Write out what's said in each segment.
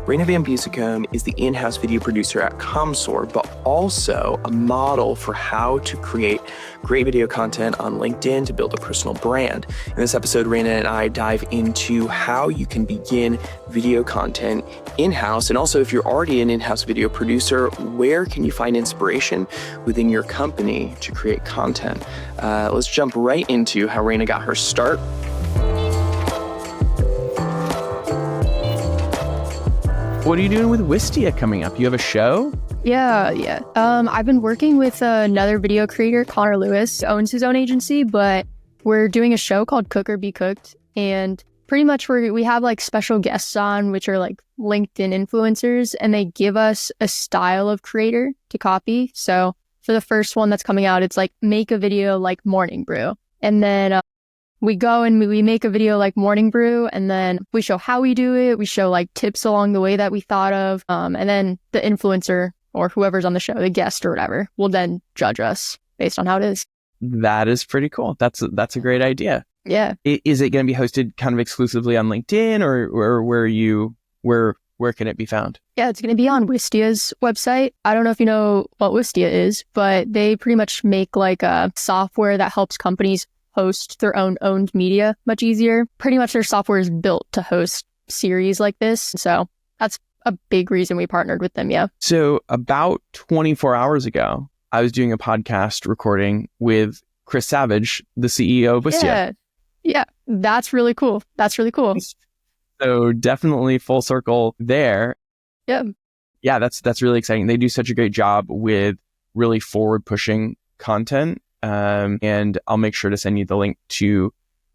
Rayna van Beuzekom is the in-house video producer at Commsor, but also a model for how to create great video content on LinkedIn to build a personal brand. In this episode, Raina and I dive into how you can begin video content in-house, and also if you're already an in-house video producer, where can you find inspiration within your company to create content? Let's jump right into how Raina got her start. What are you doing with Wistia coming up? You have a show? Yeah. I've been working with another video creator, Connor Lewis, owns his own agency, but we're doing a show called Cook or Be Cooked. And pretty much we have like special guests on, which are like LinkedIn influencers, and they give us a style of creator to copy. So for the first one that's coming out, it's like make a video like morning brew. And then we go and we make a video like morning brew, and then we show how we do it. We show like tips along the way that we thought of. And then the influencer or whoever's on the show, the guest or whatever, will then judge us based on how it is. That is pretty cool. That's a great idea. Yeah. Is it going to be hosted kind of exclusively on LinkedIn or where can it be found? Yeah, it's going to be on Wistia's website. I don't know if you know what Wistia is, but they pretty much make like a software that helps companies host their own owned media much easier. Pretty much their software is built to host series like this. So that's a big reason we partnered with them. Yeah. So about 24 hours ago, I was doing a podcast recording with Chris Savage, the CEO of Wistia. Yeah. That's really cool. So definitely full circle there. Yeah. Yeah, that's really exciting. They do such a great job with really forward pushing content. And I'll make sure to send you the link to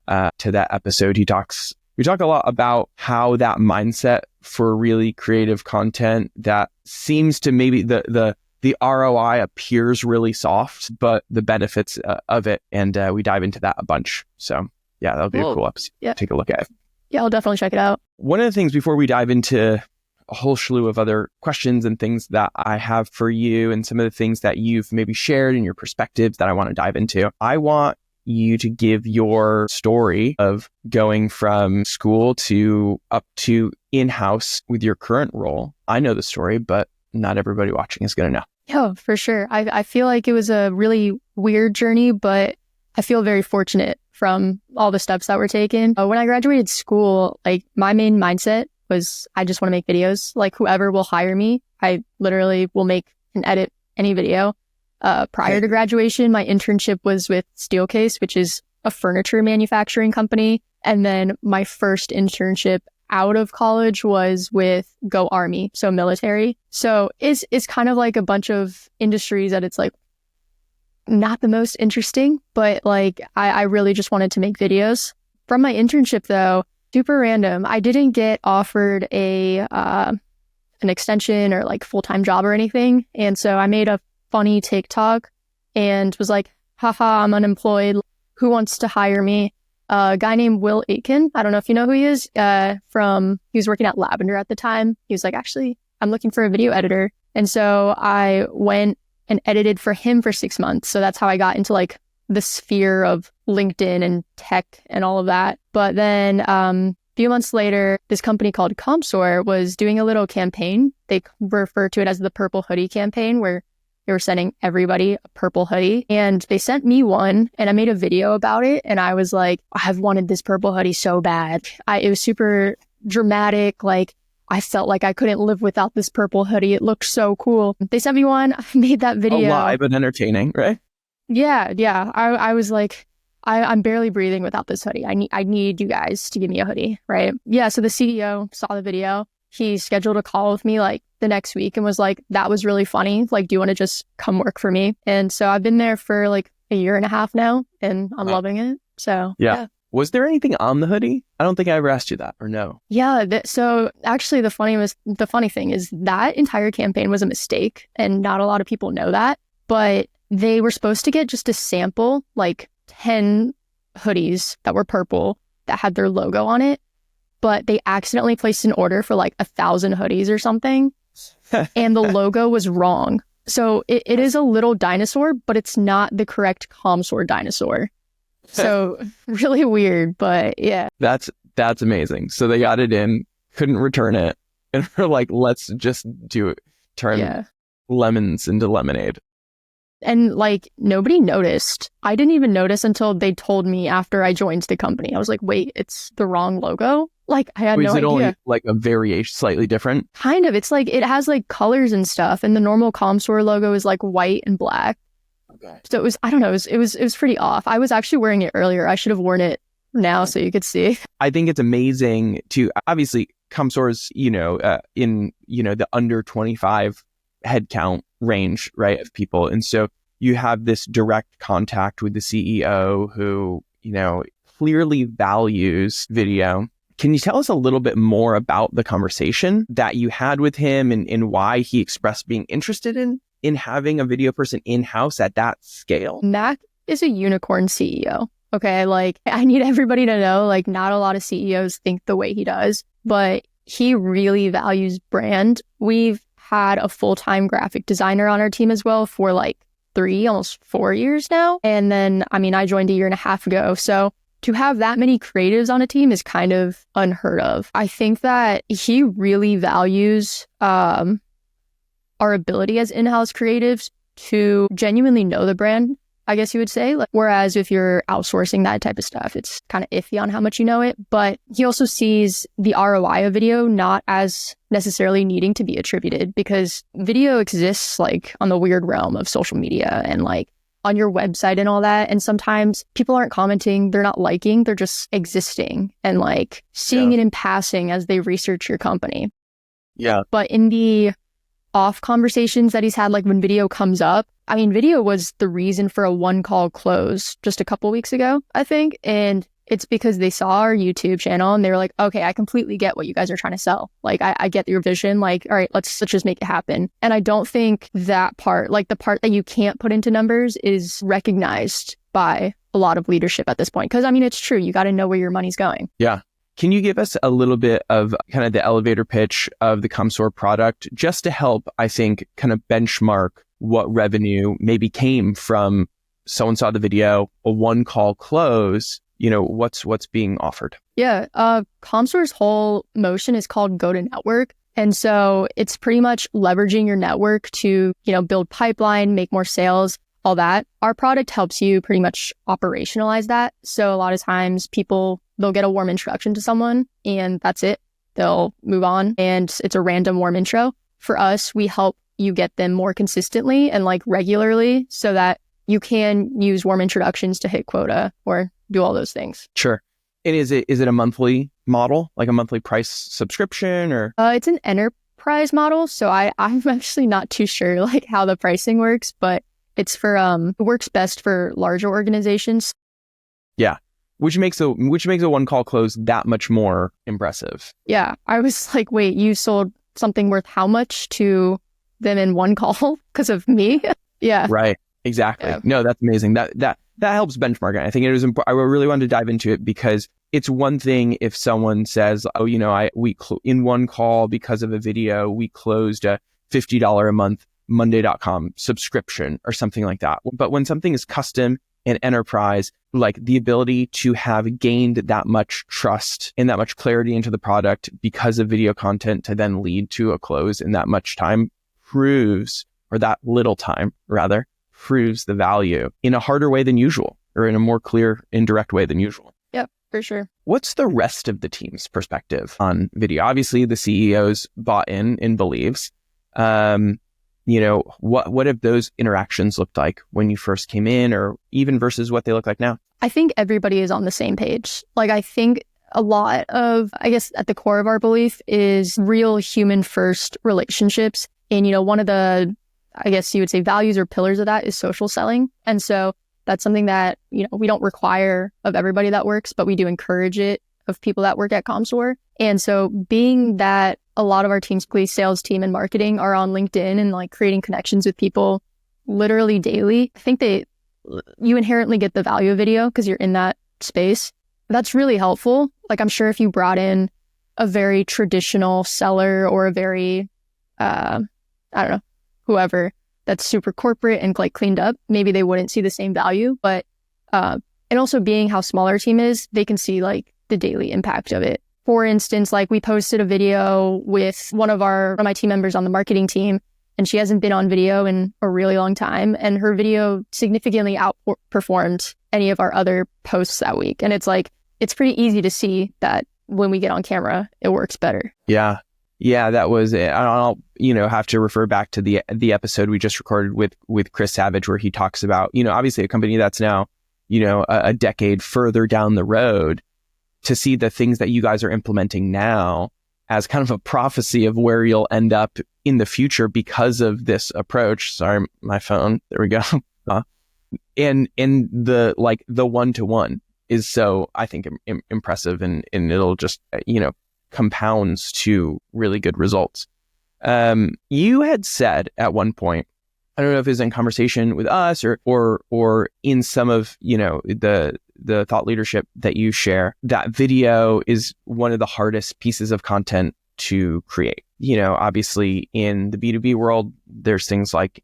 that episode. We talk a lot about how that mindset for really creative content that seems to maybe the ROI appears really soft, but the benefits of it. And we dive into that a bunch. So yeah, that'll be a cool episode. Yeah. Take a look at it. Yeah, I'll definitely check it out. One of the things before we dive into a whole slew of other questions and things that I have for you and some of the things that you've maybe shared in your perspectives that I want to dive into, I want you to give your story of going from school to up to in-house with your current role. I know the story, but not everybody watching is going to know. Yeah, for sure. I feel like it was a really weird journey, but I feel very fortunate from all the steps that were taken. When I graduated school, like my main mindset was I just want to make videos. Like whoever will hire me, I literally will make and edit any video. Prior to graduation, my internship was with Steelcase, which is a furniture manufacturing company. And then my first internship out of college was with Go Army, so military. So it's kind of like a bunch of industries that it's like not the most interesting, but like I really just wanted to make videos. From my internship though, super random, I didn't get offered an extension or like full-time job or anything. And so I made a funny TikTok and was like, haha, I'm unemployed. Who wants to hire me? A guy named Will Aitken. I don't know if you know who he is. He was working at Lavender at the time. He was like, actually, I'm looking for a video editor. And so I went and edited for him for 6 months. So that's how I got into like the sphere of LinkedIn and tech and all of that. But then a few months later, this company called Commsor was doing a little campaign. They refer to it as the Purple Hoodie campaign, where they were sending everybody a purple hoodie. And they sent me one and I made a video about it. And I was like, I've wanted this purple hoodie so bad. It was super dramatic. Like I felt like I couldn't live without this purple hoodie. It looked so cool. They sent me one. I made that video. Alive and entertaining, right? Yeah. I was like, I'm barely breathing without this hoodie. I need you guys to give me a hoodie, right? Yeah. So the CEO saw the video. He scheduled a call with me like the next week and was like, that was really funny. Like, do you want to just come work for me? And so I've been there for like a year and a half now and I'm loving it. So yeah. Was there anything on the hoodie? I don't think I ever asked you that, or no? Yeah. So actually the funny thing is that entire campaign was a mistake and not a lot of people know that, but they were supposed to get just a sample, like 10 hoodies that were purple that had their logo on it, but they accidentally placed an order for like 1,000 hoodies or something. And the logo was wrong. So it is a little dinosaur, but it's not the correct Commsor dinosaur. So really weird, but yeah. That's amazing. So they got it in, couldn't return it. and we're like, let's just do it. Turn lemons into lemonade. And like nobody noticed. I didn't even notice until they told me after I joined the company. I was like, wait, it's the wrong logo? Like I had no idea. Is it only like a variation, slightly different? Kind of. It's like it has like colors and stuff. And the normal Commsor logo is like white and black. Okay. So it was, I don't know, it was pretty off. I was actually wearing it earlier. I should have worn it now so you could see. I think it's amazing to, obviously, Commsor's, in, the under 25 headcount range, right, of people. And so you have this direct contact with the CEO who, clearly values video. Can you tell us a little bit more about the conversation that you had with him and why he expressed being interested in having a video person in-house at that scale? Mac is a unicorn CEO. Okay, like I need everybody to know, like not a lot of CEOs think the way he does, but he really values brand. We've had a full-time graphic designer on our team as well for like 3, almost 4 years now. And then, I joined a year and a half ago. So to have that many creatives on a team is kind of unheard of. I think that he really values our ability as in-house creatives to genuinely know the brand, I guess you would say. Whereas if you're outsourcing that type of stuff, it's kind of iffy on how much you know it. But he also sees the ROI of video not as necessarily needing to be attributed, because video exists like on the weird realm of social media and like on your website and all that. And sometimes people aren't commenting, they're not liking, they're just existing and like seeing it in passing as they research your company. Yeah. But in the off conversations that he's had, like when video comes up, video was the reason for a one call close just a couple weeks ago, I think. And it's because they saw our YouTube channel and they were like, okay, I completely get what you guys are trying to sell. Like, I get your vision. Like, all right, let's just make it happen. And I don't think that part, like the part that you can't put into numbers, is recognized by a lot of leadership at this point. Because it's true. You got to know where your money's going. Yeah. Can you give us a little bit of kind of the elevator pitch of the Commsor product, just to help, I think, kind of benchmark what revenue maybe came from someone saw the video, a one call close, what's being offered? Yeah. Commsor's whole motion is called go to network. And so it's pretty much leveraging your network to, build pipeline, make more sales, all that. Our product helps you pretty much operationalize that. So a lot of times they'll get a warm introduction to someone and that's it. They'll move on and it's a random warm intro. For us, we help you get them more consistently and like regularly so that you can use warm introductions to hit quota or do all those things. Sure. And is it a monthly model, like a monthly price subscription, or? It's an enterprise model. So I'm actually not too sure like how the pricing works, but it's for, it works best for larger organizations. Yeah. Which makes a one call close that much more impressive. Yeah. I was like, wait, you sold something worth how much to them in one call because of me? Yeah. Right. Exactly. Yeah. No, that's amazing. That helps benchmark it. I think it was I really wanted to dive into it because it's one thing if someone says, oh, in one call because of a video, we closed a $50 a month Monday.com subscription or something like that. But when something is custom and enterprise, like the ability to have gained that much trust and that much clarity into the product because of video content to then lead to a close in that much time proves, or that little time rather, proves the value in a harder way than usual, or in a more clear, indirect way than usual. Yep, for sure. What's the rest of the team's perspective on video? Obviously, the CEO's bought in and believes. What have those interactions looked like when you first came in, or even versus what they look like now? I think everybody is on the same page. Like, I think a lot of, I guess at the core of our belief is real human first relationships. And, one of the, I guess you would say, values or pillars of that is social selling. And so that's something that, we don't require of everybody that works, but we do encourage it of people that work at Commsor. And so being that a lot of our teams, sales team and marketing, are on LinkedIn and like creating connections with people literally daily, I think you inherently get the value of video because you're in that space. That's really helpful. Like, I'm sure if you brought in a very traditional seller or a very, I don't know, whoever that's super corporate and like cleaned up, maybe they wouldn't see the same value. But, and also being how small our team is, they can see like the daily impact of it. for instance, like we posted a video with one of my team members on the marketing team, and she hasn't been on video in a really long time. And her video significantly outperformed any of our other posts that week. And it's like, it's pretty easy to see that when we get on camera, it works better. Yeah. Yeah, that was it. I'll, have to refer back to the episode we just recorded with Chris Savage, where he talks about, obviously a company that's now, a decade further down the road, to see the things that you guys are implementing now as kind of a prophecy of where you'll end up in the future because of this approach. Sorry, my phone. There we go. And the one-to-one is so, I think, impressive, and it'll just, compounds to really good results. You had said at one point, I don't know if it was in conversation with us or in some of, the thought leadership that you share, that video is one of the hardest pieces of content to create. Obviously in the B2B world, there's things like,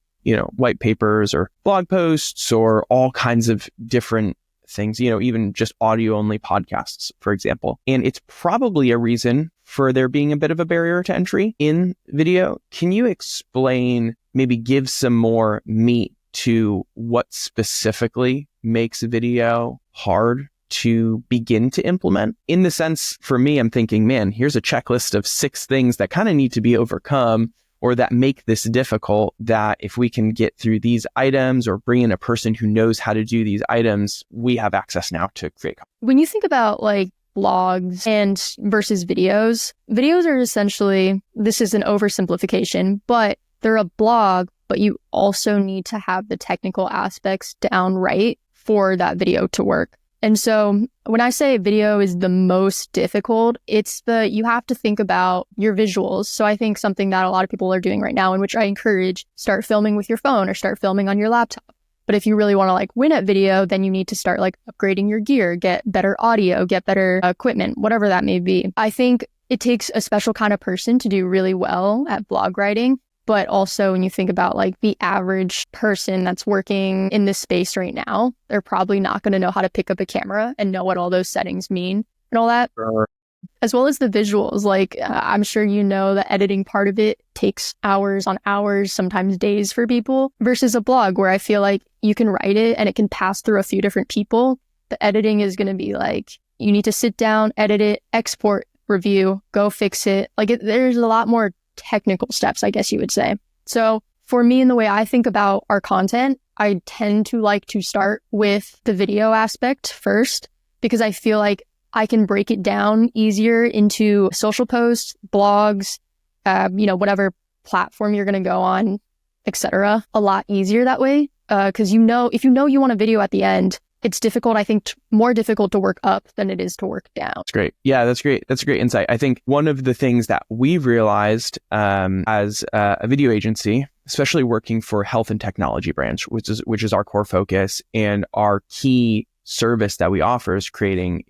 white papers or blog posts or all kinds of different things, even just audio only podcasts, for example. And it's probably a reason for there being a bit of a barrier to entry in video. Can you explain, maybe give some more meat to what specifically makes video hard to begin to implement? In the sense, for me, I'm thinking, man, here's a checklist of 6 things that kind of need to be overcome or that make this difficult, that if we can get through these items or bring in a person who knows how to do these items, we have access now to create. When you think about like blogs and versus videos are essentially, this is an oversimplification, but they're a blog, but you also need to have the technical aspects down right for that video to work. And so when I say video is the most difficult, you have to think about your visuals. So I think something that a lot of people are doing right now, in which I encourage, start filming with your phone or start filming on your laptop. But if you really want to like win at video, then you need to start like upgrading your gear, get better audio, get better equipment, whatever that may be. I think it takes a special kind of person to do really well at blog writing. But also when you think about like the average person that's working in this space right now, they're probably not going to know how to pick up a camera and know what all those settings mean and all that. As well as the visuals. Like I'm sure the editing part of it takes hours on hours, sometimes days for people, versus a blog where I feel like you can write it and it can pass through a few different people. The editing is going to be like, you need to sit down, edit it, export, review, go fix it. There's a lot more technical steps, I guess you would say. So for me, in the way I think about our content, I tend to like to start with the video aspect first, because I feel like I can break it down easier into social posts, blogs, whatever platform you're going to go on, etc. A lot easier that way. Because if you want a video at the end, it's difficult, I think, more difficult to work up than it is to work down. That's great. Yeah, that's great. That's a great insight. I think one of the things that we've realized as a video agency, especially working for health and technology branch, which is our core focus, and our key service that we offer is creating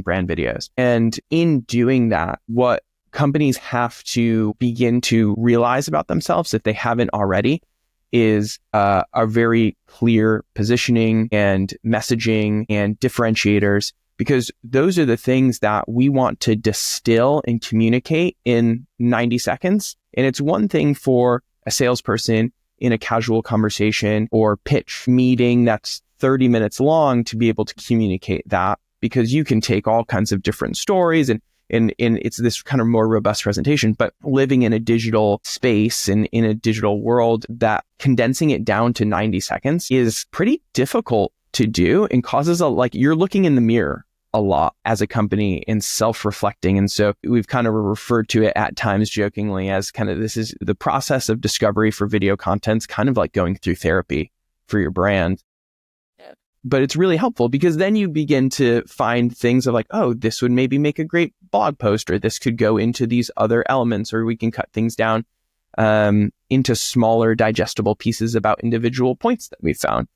brand videos. And in doing that, what companies have to begin to realize about themselves, if they haven't already, is a very clear positioning and messaging and differentiators, because those are the things that we want to distill and communicate in 90 seconds. And it's one thing for a salesperson in a casual conversation or pitch meeting that's 30 minutes long to be able to communicate that, because you can take all kinds of different stories and it's this kind of more robust presentation. But living in a digital space and in a digital world, that condensing it down to 90 seconds is pretty difficult to do and causes you're looking in the mirror a lot as a company and self-reflecting. And so we've kind of referred to it at times jokingly as kind of, this is the process of discovery for video content's kind of like going through therapy for your brand. But it's really helpful, because then you begin to find things of like, oh, this would maybe make a great blog post, or this could go into these other elements, or we can cut things down into smaller digestible pieces about individual points that we found.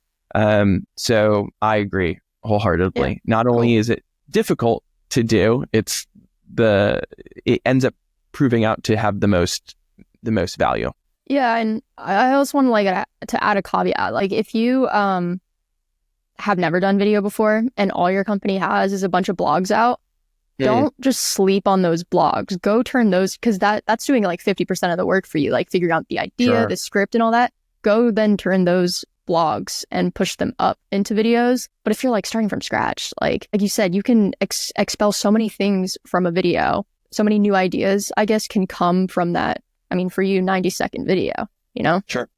So I agree wholeheartedly. Yeah. Not only is it difficult to do, it ends up proving out to have the most value. Yeah. And I also want to add a caveat. Like if you have never done video before and all your company has is a bunch of blogs out, don't just sleep on those blogs. Go turn those, because that's doing like 50% of the work for you, like figuring out the idea, the script and all that. Go then turn those blogs and push them up into videos. But if you're like starting from scratch, like you said, you can expel so many things from a video. So many new ideas, I guess, can come from that. I mean, for you, 90-second video, you know? Sure.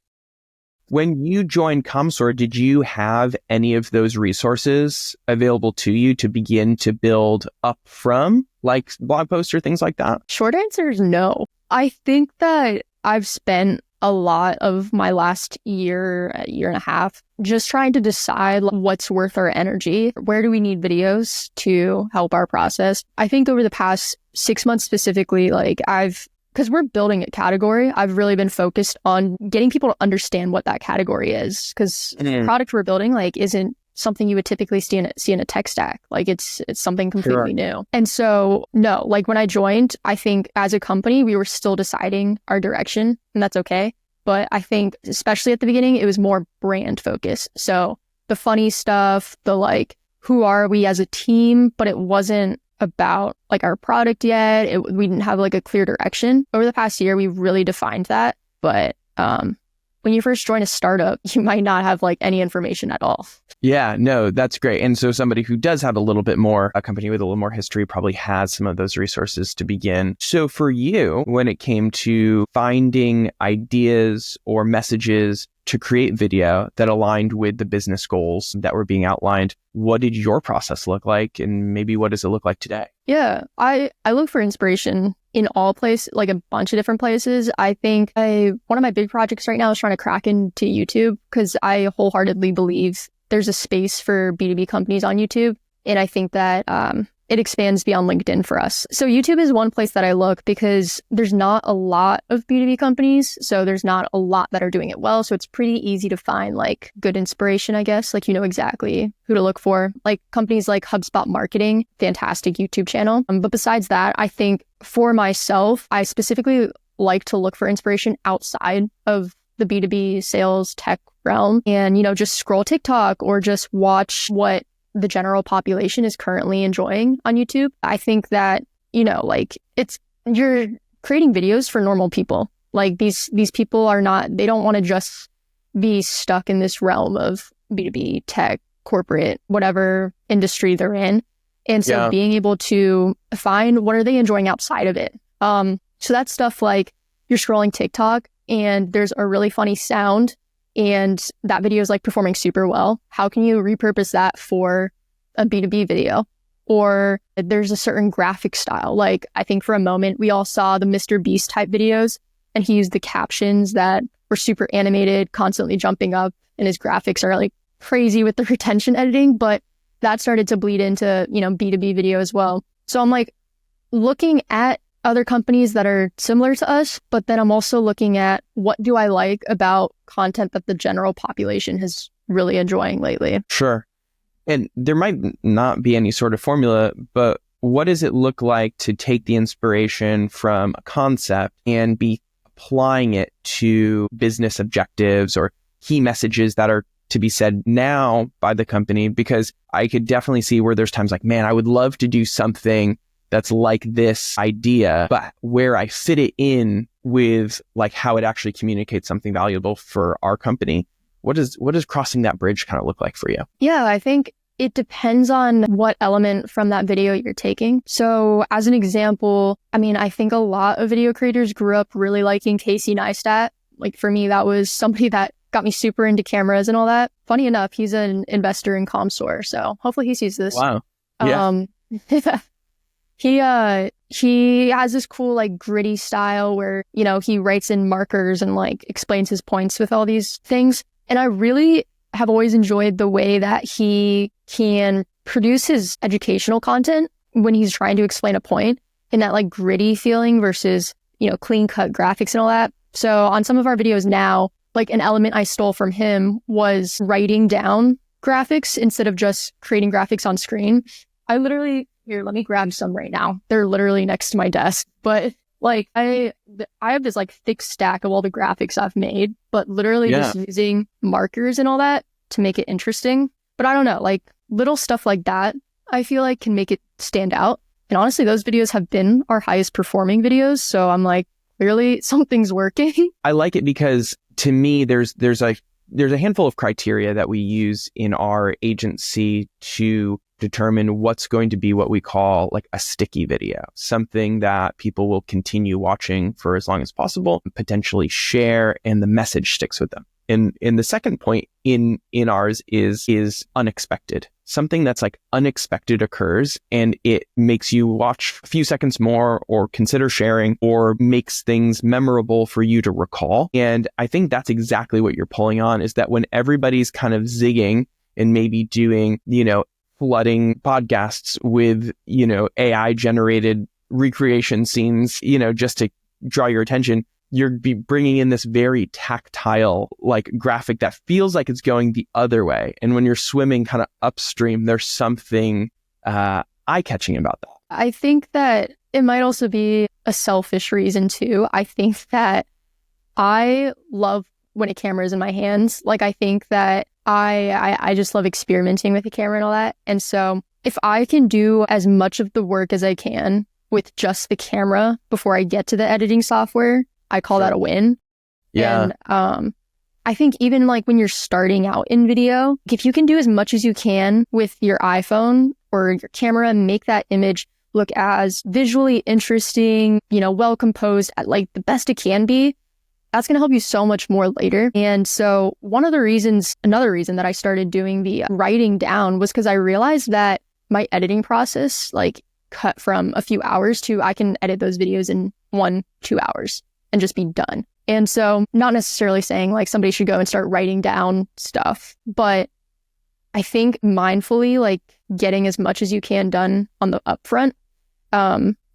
When you joined Commsor, did you have any of those resources available to you to begin to build up from, like blog posts or things like that? Short answer is no. I think that I've spent a lot of my last year and a half just trying to decide what's worth our energy. Where do we need videos to help our process? I think over the past 6 months specifically, because we're building a category, I've really been focused on getting people to understand what that category is. Because the product we're building isn't something you would typically see in a tech stack. It's something completely new. And so, no, when I joined, I think as a company, we were still deciding our direction, and that's okay. But I think, especially at the beginning, it was more brand focused. So the funny stuff, the who are we as a team, but it wasn't about our product yet. We didn't have a clear direction. Over the past year, we've really defined that. But when you first join a startup, you might not have any information at all. Yeah, no, that's great. And so somebody who does have a company with a little more history probably has some of those resources to begin. So for you, when it came to finding ideas or messages to create video that aligned with the business goals that were being outlined, what did your process look like? And maybe what does it look like today? Yeah, I look for inspiration in all places, a bunch of different places. I think one of my big projects right now is trying to crack into YouTube, because I wholeheartedly believe there's a space for B2B companies on YouTube. And I think that it expands beyond LinkedIn for us. So YouTube is one place that I look, because there's not a lot of B2B companies. So there's not a lot that are doing it well. So it's pretty easy to find good inspiration, I guess. You know exactly who to look for. Companies like HubSpot Marketing, fantastic YouTube channel. But besides that, I think for myself, I specifically like to look for inspiration outside of the B2B sales tech realm, and, just scroll TikTok or just watch what the general population is currently enjoying on YouTube. I think that, you're creating videos for normal people. These people they don't want to just be stuck in this realm of B2B tech, corporate, whatever industry they're in. And so being able to find what are they enjoying outside of it. So that's stuff you're scrolling TikTok and there's a really funny sound and that video is performing super well. How can you repurpose that for a B2B video? Or there's a certain graphic style. I think for a moment, we all saw the Mr. Beast type videos, and he used the captions that were super animated, constantly jumping up, and his graphics are crazy with the retention editing, but that started to bleed into, B2B video as well. So I'm looking at other companies that are similar to us, but then I'm also looking at what do I like about content that the general population is really enjoying lately. Sure. And there might not be any sort of formula, but what does it look like to take the inspiration from a concept and be applying it to business objectives or key messages that are to be said now by the company? Because I could definitely see where there's times man, I would love to do something that's like this idea, but where I fit it in with how it actually communicates something valuable for our company. What does crossing that bridge kind of look like for you? Yeah, I think it depends on what element from that video you're taking. So as an example, I think a lot of video creators grew up really liking Casey Neistat. For me, that was somebody that got me super into cameras and all that. Funny enough, he's an investor in Commsor, so hopefully he sees this. Wow. Yeah. He has this cool gritty style where, he writes in markers and explains his points with all these things. And I really have always enjoyed the way that he can produce his educational content when he's trying to explain a point in that gritty feeling versus, clean cut graphics and all that. So on some of our videos now, an element I stole from him was writing down graphics instead of just creating graphics on screen. Here, let me grab some right now. They're literally next to my desk. But I have this thick stack of all the graphics I've made, but literally just using markers and all that to make it interesting. But I don't know, little stuff like that, I feel can make it stand out. And honestly, those videos have been our highest performing videos. So I'm like, clearly something's working. I like it because to me, there's a handful of criteria that we use in our agency to determine what's going to be what we call like a sticky video, something that people will continue watching for as long as possible, potentially share, and the message sticks with them. And the second point in ours is unexpected. Something that's like unexpected occurs and it makes you watch a few seconds more or consider sharing or makes things memorable for you to recall. And I think that's exactly what you're pulling on, is that when everybody's kind of zigging and maybe doing, flooding podcasts with, AI generated recreation scenes, just to draw your attention, you're bringing in this very tactile like graphic that feels like it's going the other way. And when you're swimming kind of upstream, there's something eye-catching about that. I think that it might also be a selfish reason too. I think that I love when a camera is in my hands. Like, I think that I just love experimenting with the camera and all that. And so if I can do as much of the work as I can with just the camera before I get to the editing software, I call that a win. Yeah. And I think even like when you're starting out in video, if you can do as much as you can with your iPhone or your camera and make that image look as visually interesting, well composed, like the best it can be, that's going to help you so much more later. And so another reason that I started doing the writing down was because I realized that my editing process like cut from a few hours to I can edit those videos in 1-2 hours and just be done. And so not necessarily saying like somebody should go and start writing down stuff, but I think mindfully like getting as much as you can done on the upfront.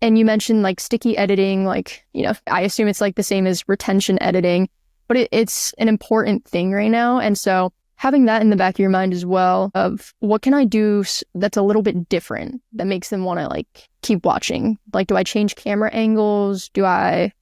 And you mentioned like sticky editing, like, I assume it's like the same as retention editing, but it's an important thing right now. And so having that in the back of your mind as well of what can I do that's a little bit different that makes them want to like keep watching? Like, do I change camera angles? Do I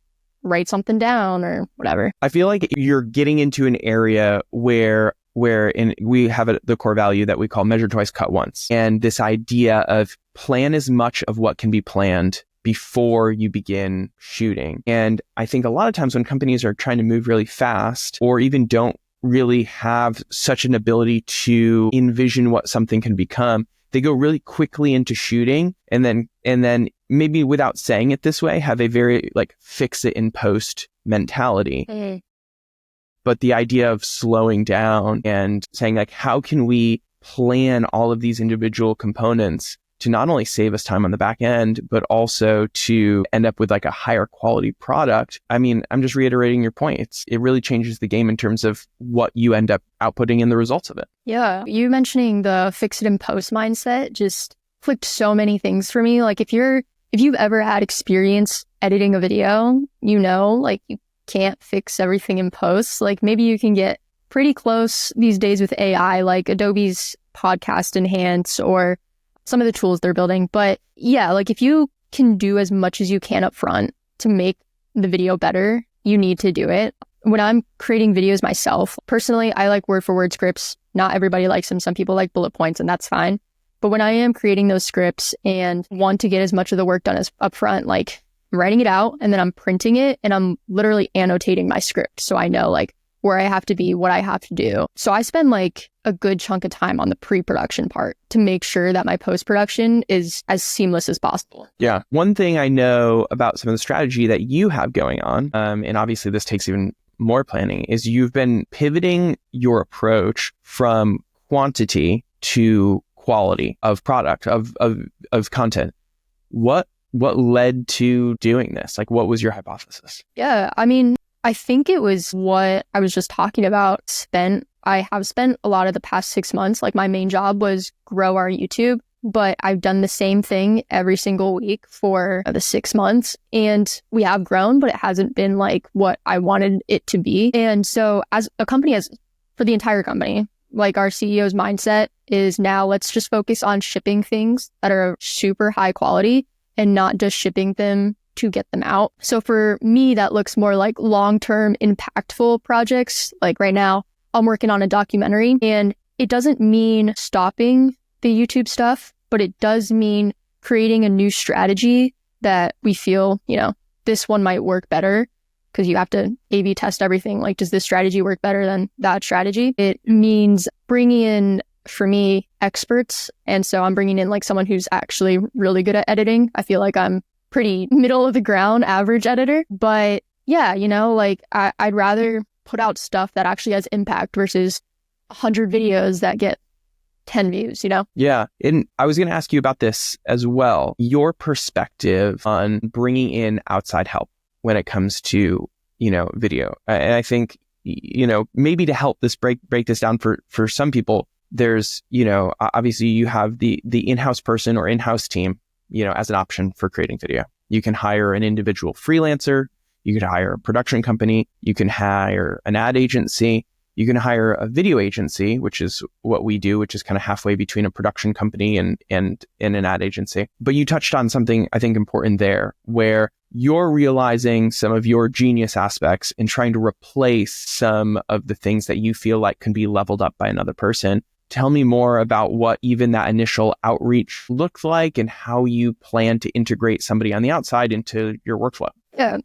write something down or whatever? I feel like you're getting into an area where we have the core value that we call measure twice, cut once. And this idea of plan as much of what can be planned before you begin shooting. And I think a lot of times when companies are trying to move really fast or even don't really have such an ability to envision what something can become, they go really quickly into shooting and then maybe without saying it this way, have a very like fix it in post mentality. Mm-hmm. But the idea of slowing down and saying like, how can we plan all of these individual components to not only save us time on the back end, but also to end up with like a higher quality product. I mean, I'm just reiterating your point. It really changes the game in terms of what you end up outputting in the results of it. Yeah. You mentioning the fix it in post mindset just clicked so many things for me. Like if you've ever had experience editing a video, like you can't fix everything in post. Like maybe you can get pretty close these days with AI, like Adobe's Podcast Enhance or some of the tools they're building. But yeah, like if you can do as much as you can up front to make the video better, you need to do it. When I'm creating videos myself, personally, I like word for word scripts. Not everybody likes them. Some people like bullet points and that's fine. But when I am creating those scripts and want to get as much of the work done as up front, like I'm writing it out and then I'm printing it and I'm literally annotating my script. So I know like where I have to be, what I have to do. So I spend like a good chunk of time on the pre-production part to make sure that my post-production is as seamless as possible. Yeah. One thing I know about some of the strategy that you have going on, and obviously this takes even more planning, is you've been pivoting your approach from quantity to quality of product, of content. What led to doing this? Like, what was your hypothesis? Yeah, I mean, I think it was what I was just talking about. I have spent a lot of the past 6 months, like my main job was grow our YouTube, but I've done the same thing every single week for the 6 months and we have grown, but it hasn't been like what I wanted it to be. And so as a company, for the entire company, like our CEO's mindset is now let's just focus on shipping things that are super high quality and not just shipping them to get them out. So for me, that looks more like long-term impactful projects. Like right now, I'm working on a documentary and it doesn't mean stopping the YouTube stuff, but it does mean creating a new strategy that we feel, this one might work better, because you have to A/B test everything. Like, does this strategy work better than that strategy? It means bringing in, for me, experts. And so I'm bringing in like someone who's actually really good at editing. I feel like I'm pretty middle of the ground, average editor. But yeah, like I'd rather put out stuff that actually has impact versus 100 videos that get 10 views, Yeah. And I was going to ask you about this as well. Your perspective on bringing in outside help when it comes to, video. And I think, maybe to help this break this down for some people, there's, obviously you have the in-house person or in-house team, as an option for creating video. You can hire an individual freelancer. You could hire a production company. You can hire an ad agency. You can hire a video agency, which is what we do, which is kind of halfway between a production company and an ad agency. But you touched on something I think important there, where you're realizing some of your genius aspects and trying to replace some of the things that you feel like can be leveled up by another person. Tell me more about what even that initial outreach looked like and how you plan to integrate somebody on the outside into your workflow. Yeah.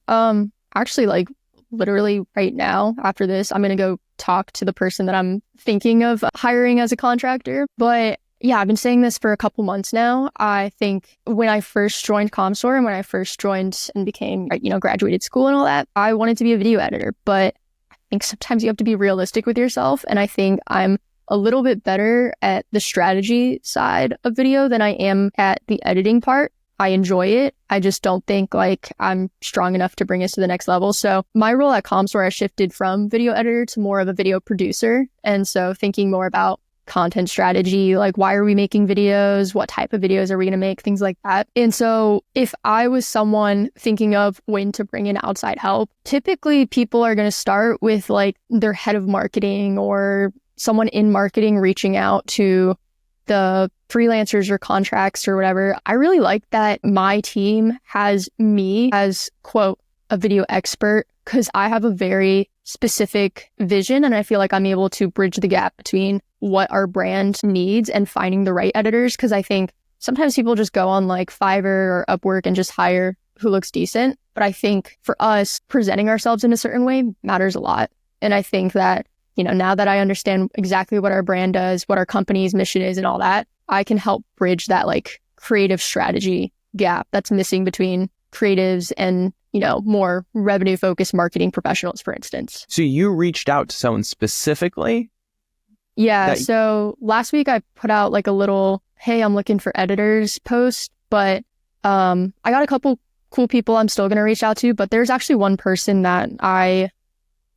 Actually, like literally right now after this, I'm going to go talk to the person that I'm thinking of hiring as a contractor. But yeah, I've been saying this for a couple months now. I think when I first joined Commsor and when I first joined and became, graduated school and all that, I wanted to be a video editor. But I think sometimes you have to be realistic with yourself. And I think I'm a little bit better at the strategy side of video than I am at the editing part. I enjoy it. I just don't think like I'm strong enough to bring us to the next level. So my role at Commsor has shifted from video editor to more of a video producer. And so thinking more about content strategy, like why are we making videos? What type of videos are we going to make? Things like that. And so if I was someone thinking of when to bring in outside help, typically people are going to start with like their head of marketing or someone in marketing reaching out to the freelancers or contracts or whatever. I really like that my team has me as, quote, a video expert, because I have a very specific vision and I feel like I'm able to bridge the gap between what our brand needs and finding the right editors. Because I think sometimes people just go on like Fiverr or Upwork and just hire who looks decent. But I think for us, presenting ourselves in a certain way matters a lot. And I think that, now that I understand exactly what our brand does, what our company's mission is and all that, I can help bridge that like creative strategy gap that's missing between creatives and, more revenue focused marketing professionals, for instance. So you reached out to someone specifically? Yeah. So last week I put out like a little, hey, I'm looking for editors post, but I got a couple cool people I'm still going to reach out to, but there's actually one person that I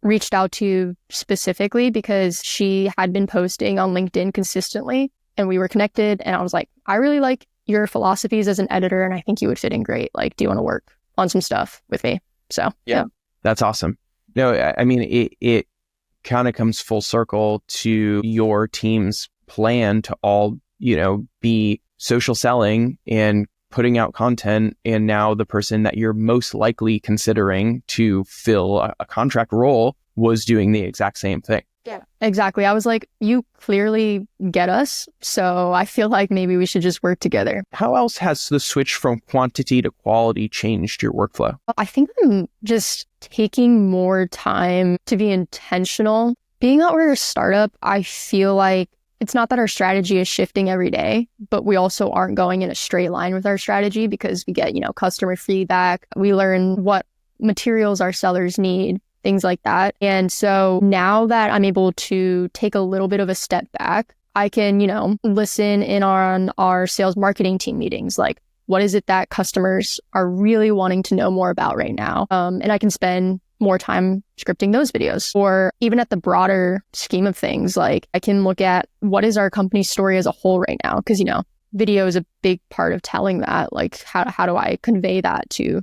reached out to specifically because she had been posting on LinkedIn consistently and we were connected. And I was like, I really like your philosophies as an editor and I think you would fit in great. Like, do you want to work on some stuff with me? So, yeah. That's awesome. No, I mean, it kind of comes full circle to your team's plan to all, be social selling and putting out content. And now the person that you're most likely considering to fill a contract role was doing the exact same thing. Yeah, exactly. I was like, you clearly get us. So I feel like maybe we should just work together. How else has the switch from quantity to quality changed your workflow? I think I'm just taking more time to be intentional. Being that we're a startup, I feel like it's not that our strategy is shifting every day, but we also aren't going in a straight line with our strategy because we get, customer feedback. We learn what materials our sellers need, things like that. And so now that I'm able to take a little bit of a step back, I can, listen in on our sales marketing team meetings. Like, what is it that customers are really wanting to know more about right now? And I can spend more time scripting those videos. Or even at the broader scheme of things, like I can look at what is our company's story as a whole right now? Because, video is a big part of telling that. Like, how do I convey that to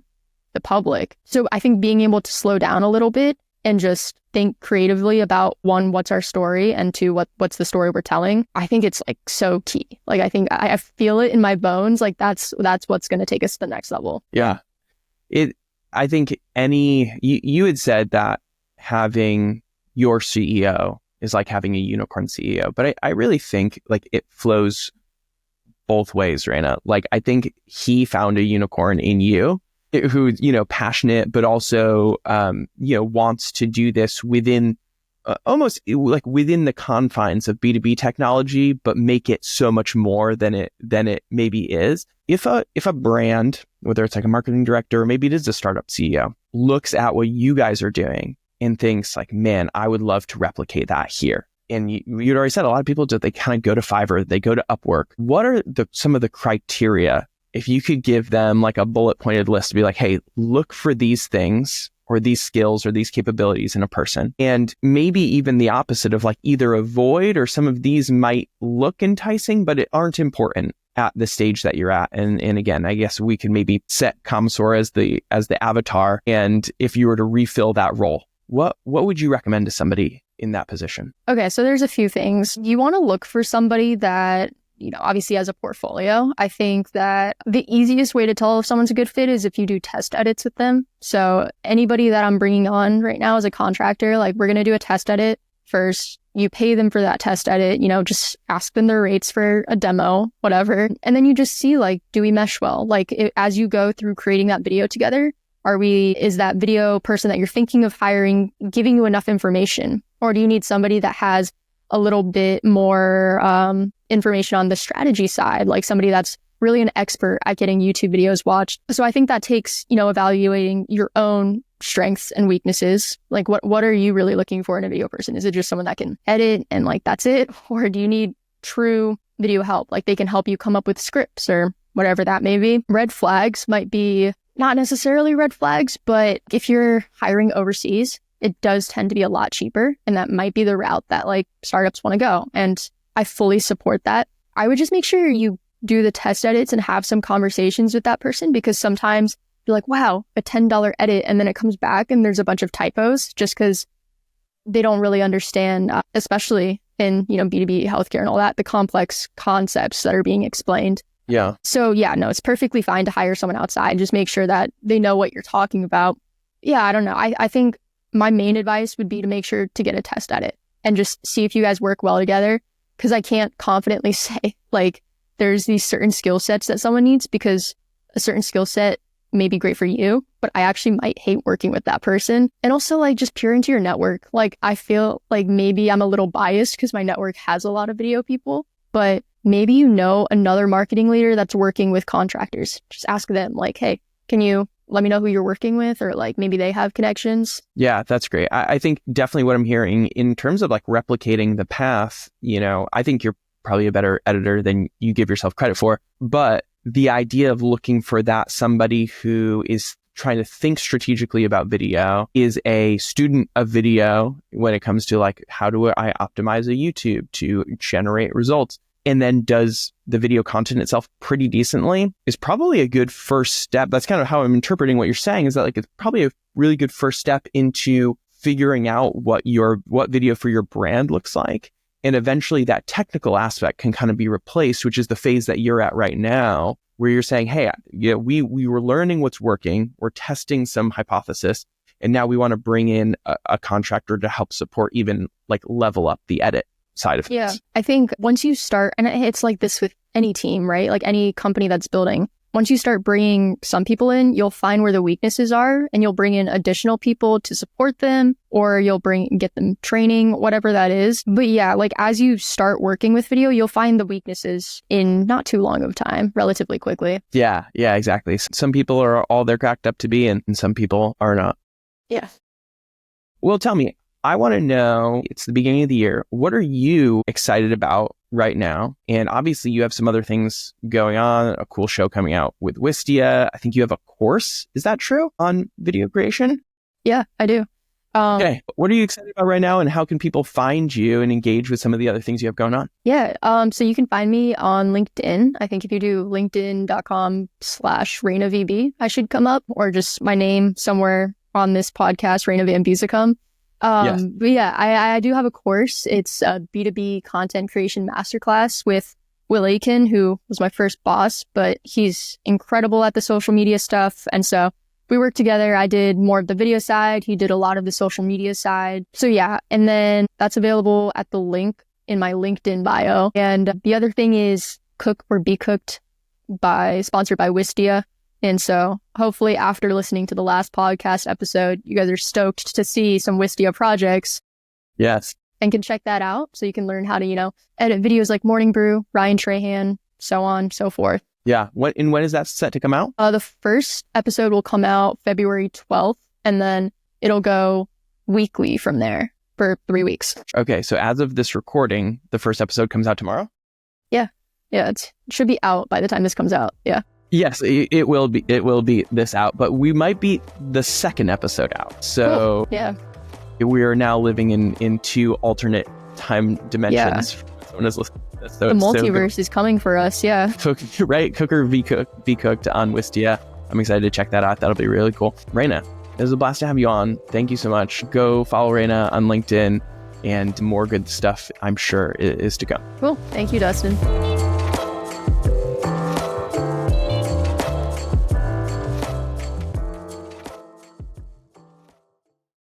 the public? So I think being able to slow down a little bit and just think creatively about one, what's our story, and two, what's the story we're telling, I think it's like so key. Like, I think I feel it in my bones. Like that's what's going to take us to the next level. Yeah. I think you had said that having your CEO is like having a unicorn CEO, but I really think like it flows both ways, Raina. Like, I think he found a unicorn in you who, passionate, but also, wants to do this within almost like within the confines of B2B technology, but make it so much more than it maybe is. If a brand, whether it's like a marketing director, or maybe it is a startup CEO, looks at what you guys are doing and thinks like, man, I would love to replicate that here. And you'd already said a lot of people they kind of go to Fiverr, they go to Upwork. What are some of the criteria? If you could give them like a bullet pointed list to be like, hey, look for these things or these skills or these capabilities in a person. And maybe even the opposite of like either avoid, or some of these might look enticing, but it aren't important at the stage that you're at. And again, I guess we could maybe set Commsor as the avatar. And if you were to refill that role, what would you recommend to somebody in that position? Okay, so there's a few things. You want to look for somebody that, obviously has a portfolio. I think that the easiest way to tell if someone's a good fit is if you do test edits with them. So anybody that I'm bringing on right now as a contractor, like we're going to do a test edit first. You pay them for that test edit, just ask them their rates for a demo, whatever. And then you just see like, do we mesh well? Like as you go through creating that video together, is that video person that you're thinking of hiring giving you enough information? Or do you need somebody that has a little bit more information on the strategy side, like somebody that's really an expert at getting YouTube videos watched? So I think that takes, evaluating your own strengths and weaknesses. Like what are you really looking for in a video person? Is it just someone that can edit and like that's it? Or do you need true video help? Like they can help you come up with scripts or whatever that may be. Red flags might be not necessarily red flags, but if you're hiring overseas, it does tend to be a lot cheaper. And that might be the route that like startups want to go. And I fully support that. I would just make sure you do the test edits and have some conversations with that person, because sometimes you're like, wow, a $10 edit. And then it comes back and there's a bunch of typos just because they don't really understand, especially in, B2B healthcare and all that, the complex concepts that are being explained. Yeah. So yeah, no, it's perfectly fine to hire someone outside. Just make sure that they know what you're talking about. Yeah, I don't know. I think my main advice would be to make sure to get a test edit and just see if you guys work well together. Because I can't confidently say like there's these certain skill sets that someone needs, because a certain skill set may be great for you, but I actually might hate working with that person. And also like just peer into your network. Like I feel like maybe I'm a little biased because my network has a lot of video people, but maybe another marketing leader that's working with contractors. Just ask them like, hey, can you let me know who you're working with? Or like maybe they have connections. Yeah, that's great. I think definitely what I'm hearing in terms of like replicating the path, I think you're probably a better editor than you give yourself credit for. But the idea of looking for that somebody who is trying to think strategically about video, is a student of video when it comes to like, how do I optimize a YouTube to generate results? And then does the video content itself pretty decently, is probably a good first step. That's kind of how I'm interpreting what you're saying, is that like it's probably a really good first step into figuring out what video for your brand looks like. And eventually that technical aspect can kind of be replaced, which is the phase that you're at right now, where you're saying, hey, we were learning what's working, we're testing some hypothesis, and now we want to bring in a contractor to help support, even like level up the edit side of things. Yeah, I think once you start, and it's like this with any team, right? Like any company that's building, once you start bringing some people in, you'll find where the weaknesses are, and you'll bring in additional people to support them, or you'll get them training, whatever that is. But yeah, like as you start working with video, you'll find the weaknesses in not too long of time, relatively quickly. Yeah, exactly. Some people are all they're cracked up to be, and some people are not. Yeah. Well, tell me, I want to know, it's the beginning of the year. What are you excited about right now? And obviously you have some other things going on, a cool show coming out with Wistia. I think you have a course. Is that true on video creation? Yeah, I do. Okay. What are you excited about right now, and how can people find you and engage with some of the other things you have going on? Yeah. So you can find me on LinkedIn. I think if you do linkedin.com/RaynaVB, I should come up, or just my name somewhere on this podcast, Rayna van Beuzekom. Yes. But yeah, I do have a course. It's a B2B content creation masterclass with Will Aiken, who was my first boss, but he's incredible at the social media stuff. And so we worked together. I did more of the video side. He did a lot of the social media side. So yeah, and then that's available at the link in my LinkedIn bio. And the other thing is Cook or Be Cooked sponsored by Wistia. And so hopefully after listening to the last podcast episode, you guys are stoked to see some Wistia projects. Yes. And can check that out. So you can learn how to, edit videos like Morning Brew, Ryan Trahan, so on, so forth. Yeah. When is that set to come out? The first episode will come out February 12th, and then it'll go weekly from there for 3 weeks. Okay. So as of this recording, the first episode comes out tomorrow? Yeah, it should be out by the time this comes out. Yeah. Yes, it will be. It will be this out, but we might be the second episode out. So yeah, we are now living in 2 alternate time dimensions. Yeah. Someone is listening to this. The multiverse is coming for us. Yeah. Right. Cooker Be Cooked on Wistia. I'm excited to check that out. That'll be really cool. Raina, it was a blast to have you on. Thank you so much. Go follow Raina on LinkedIn, and more good stuff, I'm sure, is to come. Cool. Thank you, Dustin.